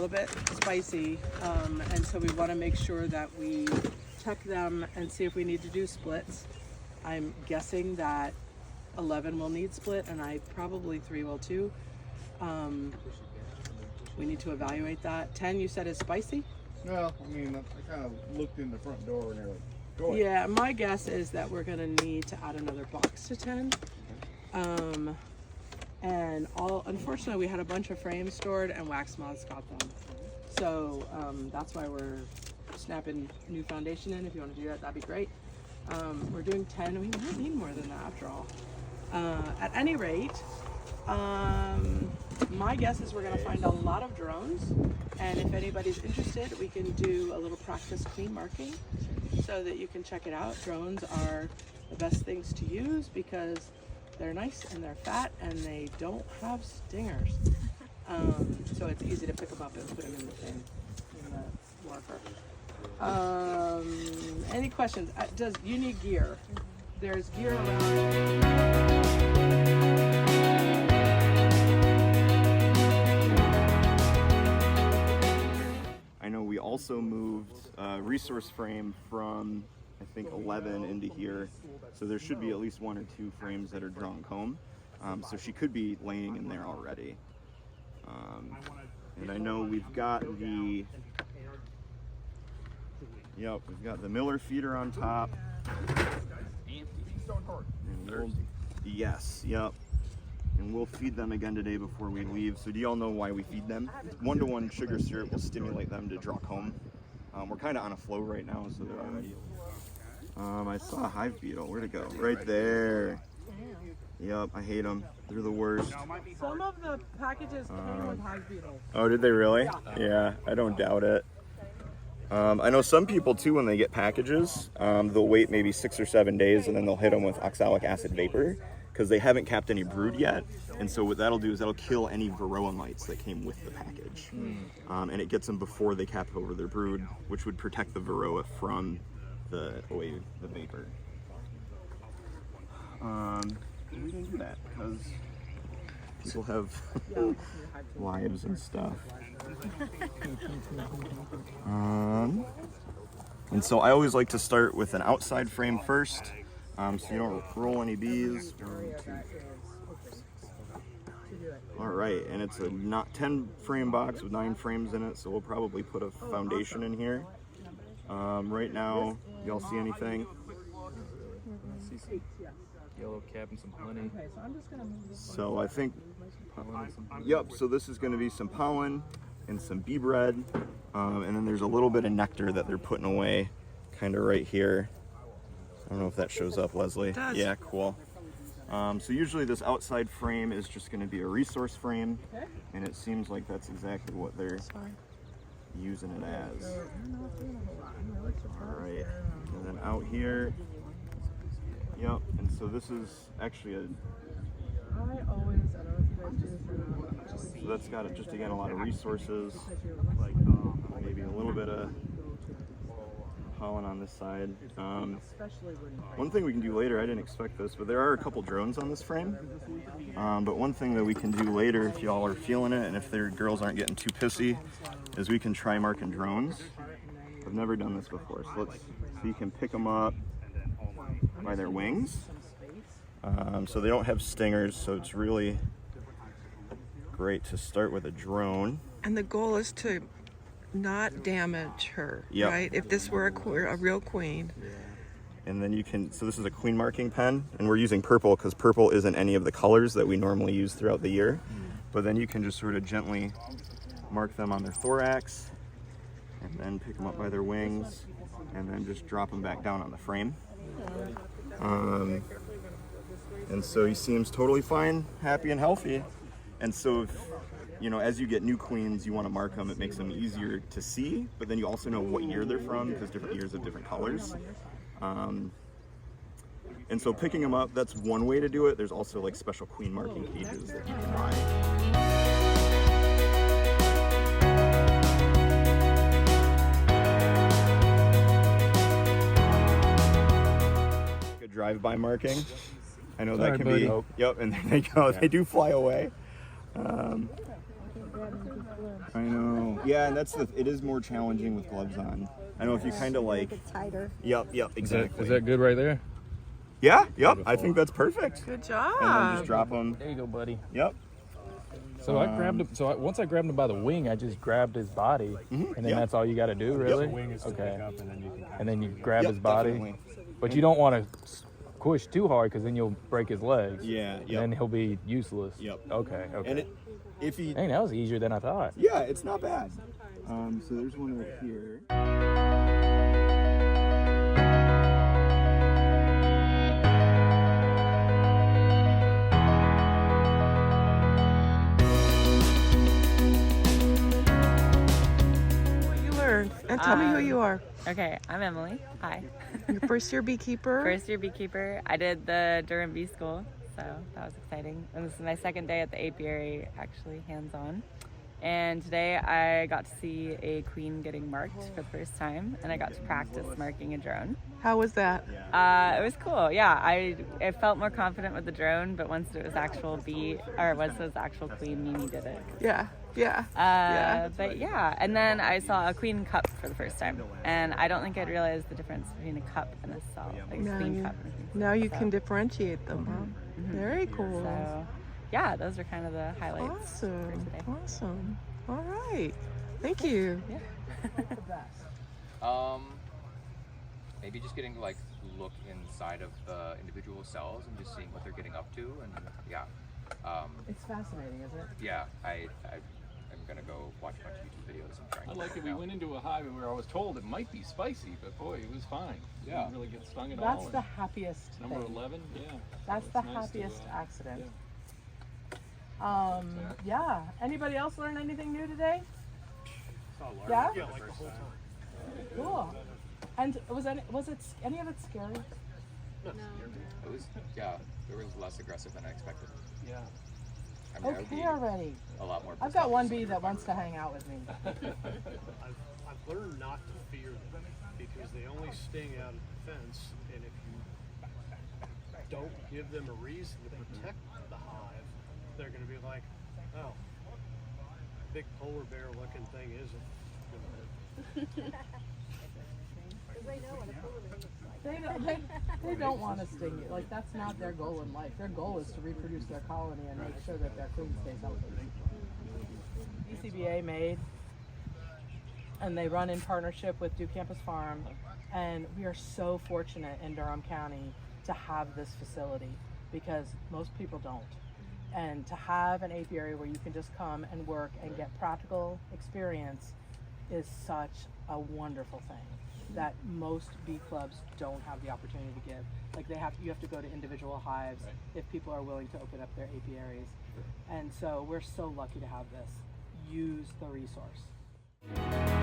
little bit spicy, and so we want to make sure that we check them and see if we need to do splits. I'm guessing that 11 will need split, and probably 3 will too. We need to evaluate that. 10, you said, is spicy? Well, I mean, I kind of looked in the front door and they're like, go ahead. Yeah, my guess is that we're going to need to add another box to 10. And unfortunately, we had a bunch of frames stored and wax moths got them. So that's why we're snapping new foundation in. If you want to do that, that'd be great. We're doing 10. We might need more than that after all. At any rate, my guess is we're going to find a lot of drones, and if anybody's interested, we can do a little practice queen marking so that you can check it out. Drones are the best things to use because they're nice and they're fat and they don't have stingers. So it's easy to pick them up and put them in the marker. Any questions? You need gear? There's gear around. I know we also moved resource frame from, I think, 11 into here. So there should be at least 1 or 2 frames that are drawn comb. So she could be laying in there already. And I know we've got the Miller feeder on top. Yes, yep. And we'll feed them again today before we leave. So do y'all know why we feed them? 1-to-1 sugar syrup will stimulate them to draw comb. We're kind of on a flow right now, so they're already. I saw a hive beetle. Where'd it go? Right there. Yep, I hate them. They're the worst. Some of the packages came with hive beetles. Oh, did they really? Yeah, I don't doubt it. I know some people too, when they get packages, they'll wait maybe 6 or 7 days and then they'll hit them with oxalic acid vapor because they haven't capped any brood yet. And so what that'll do is that'll kill any varroa mites that came with the package. And it gets them before they cap over their brood, which would protect the varroa from the vapor. We didn't do that because people have lives and stuff. And so I always like to start with an outside frame first, so you don't roll any bees. 1, 2, 3, 4, 5, 6, 7. All right, and it's a 10 frame box with 9 frames in it, so we'll probably put a foundation in here. Right now, y'all see anything? I see some yellow cap and some honey. So I think, yep, so this is going to be some pollen and some bee bread, and then there's a little bit of nectar that they're putting away kind of right here. I don't know if that shows up, Leslie. It does. Yeah, cool. So usually this outside frame is just going to be a resource frame, and it seems like that's exactly what they're using it as. All right, and then out here, yep, and so this is actually so that's got just again a lot of resources, like maybe a little bit of pollen on this side. One thing we can do later, I didn't expect this, but there are a couple drones on this frame. But one thing that we can do later, if y'all are feeling it and if their girls aren't getting too pissy, is we can try marking drones. I've never done this before, so you can pick them up by their wings. So they don't have stingers, so it's really great to start with a drone. And the goal is to not damage her, Yep. right? If this were a real queen. And then you can, so this is a queen marking pen, and we're using purple because purple isn't any of the colors that we normally use throughout the year. But then you can just sort of gently mark them on their thorax, and then pick them up by their wings, and then just drop them back down on the frame. And so he seems totally fine, happy and healthy. And so if, as you get new queens, you want to mark them, it makes them easier to see, but then you also know what year they're from because different years have different colors. And so picking them up, that's one way to do it. There's also like special queen marking cages that you can buy. Good drive-by marking. I know that can be, yep, and there they go. They do fly away. I know. Yeah, and it is more challenging with gloves on. I know if you kind of like. Tighter. Yep, exactly. Is that good right there? Yeah, yep. I think that's perfect. Good And then job. just drop them. There you go, buddy. Yep. So I grabbed him. So once I grabbed him by the wing, I just grabbed his body, and then Yep. that's all you got to do, really. Yep. Wing is to pick up, and then you can. And then you grab Yep, his body, definitely. but you don't want to push too hard because then you'll break his legs. Yeah, And yep. then he'll be useless. Yep. Okay. And if he, Dang, that was easier than I thought. yeah, it's not bad. So there's one right here. What you learned. And tell me who you are. Okay, I'm Emily. Hi. You're first year beekeeper. First year beekeeper. I did the Durham Bee School, so that was exciting. And this is my second day at the Apiary, actually hands-on. And today I got to see a queen getting marked for the first time, and I got to practice marking a drone. How was that? It was cool. Yeah, I felt more confident with the drone, but once it was actual bee, or once it was actual queen, Mimi did it. Yeah. Yeah. But yeah, and then I saw a queen cup for the first time, and I don't think I'd realized the difference between a cup and a cell, like a queen cup. And a queen Now you cell. can differentiate them, huh? Very cool. So, yeah, those are kind of the highlights for Awesome. today. Awesome. All right. Thank you. Maybe just getting to like look inside of the individual cells and just seeing what they're getting up to, and yeah, It's fascinating, isn't it? yeah, I'm gonna go watch a bunch of YouTube videos and try. I like it. We went into a hive where I was told it might be spicy, but boy, it was fine. Yeah. Didn't really get stung at That's all. the happiest Number thing. 11, yeah. That's So the it's nice to, happiest accident. yeah. Yeah. Anybody else learn anything new today? Yeah. Cool. And was any of it scary? It was, yeah, it was less aggressive than I expected. Yeah. I mean, I would Okay, be already. a lot more. I've got one bee that wants to hang out with me. I've learned not to fear them because they only sting out of defense, and if you don't give them a reason to protect the hive, they're going to be like, oh, big polar bear looking thing isn't going to hurt. They don't want to sting you. Like, that's not their goal in life. Their goal is to reproduce their colony and make sure that their queen stays healthy. DCBA made, and they run in partnership with Duke Campus Farm, and we are so fortunate in Durham County to have this facility because most people don't. And to have an apiary where you can just come and work and get practical experience is such a wonderful thing that most bee clubs don't have the opportunity to give. Like you have to go to individual hives if people are willing to open up their apiaries. And so we're so lucky to have this. Use the resource.